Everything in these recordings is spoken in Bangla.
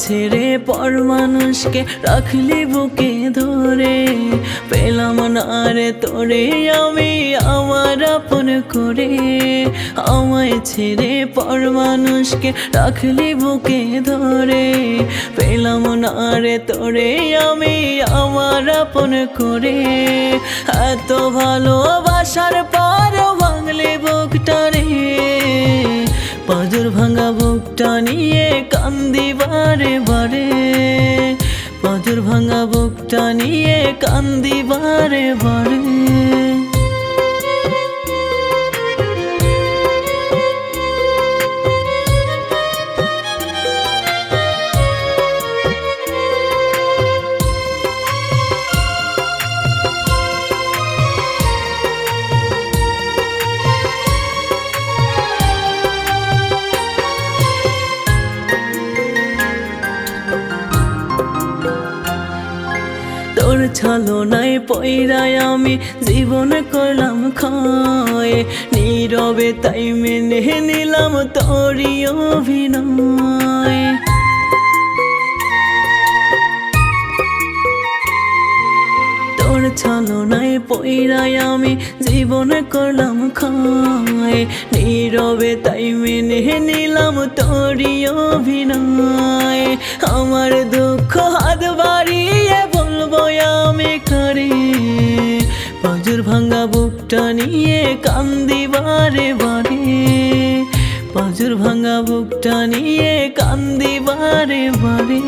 ছেড়ে পর মানুষকে রাখলি বুকে ধরে, পেলাম না রে তোরে আমি আমার আপন করে। আমায় ছেড়ে পর মানুষকে রাখলি বুকে ধরে, পেলাম না রে তোরে আমি আমার আপন করে। এত ভালোবাসার পর ভাঙলে বুকটা রে, পাঁজর ভাঙা বুকটা নিয়ে কান্দি বারে বারে, পাঁজর ভাঙা বুকটা নিয়ে কান্দি বারে বারে। তোর ছলনায় পয়রায় আমি জীবন করলাম ক্ষয়, নীরবে তাই মেনে নিলাম তোরই অভিনয়। তোর ছলনায় পয়রায় আমি জীবন করলাম ক্ষয়, নীরবে তাই মেনে নিলাম তোরই অভিনয়। আমার দুঃখ হাত বাড়িয়ে বলবো আমি কারে, পাঁজর ভাঙা বুকটা নিয়ে কান্দি বারে বারে, পাঁজর ভাঙা বুকটা নিয়ে কান্দি বারে বারে।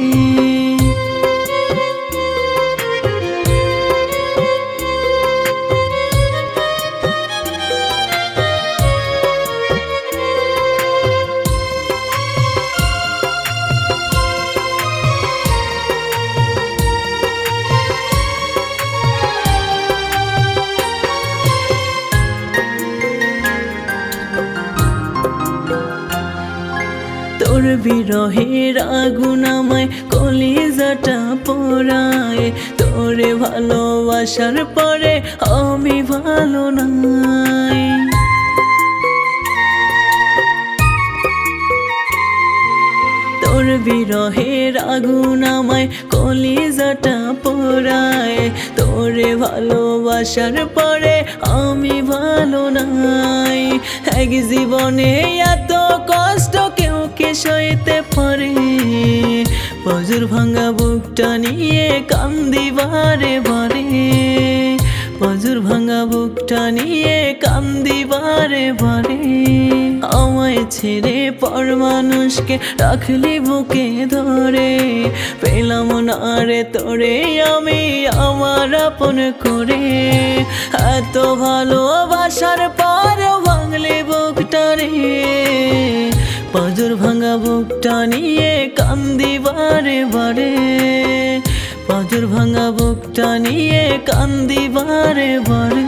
তোর বিরহের আগুন আমায় কলিজাটা পোড়ায়, তোরে ভালোবাসার পরে আমি ভালো নাই। তোর বিরহের আগুন আমায় কলিজাটা পোড়ায়, তোরে ভালোবাসার পরে আমি ভালো নাই। এক জীবনে এত কষ্ট কেউ কে সইতে পারে, পাঁজর ভাঙা বুকটা নিয়ে কান্দি বারে বারে, পাঁজর ভাঙা বুকটা নিয়ে কান্দি বারে বারে। আমায় ছেড়ে পর মানুষকে রাখলি বুকে ধরে, পেলাম না রে তোরে আমি আমার আপন করে। এত ভালোবাসার পর ভাঙলে বুকটা রে, পাঁজর ভাঙা বুকটা নিয়ে কান্দি বারে বারে, পাঁজর ভাঙা বুকটা নিয়ে কান্দি বারে বারে।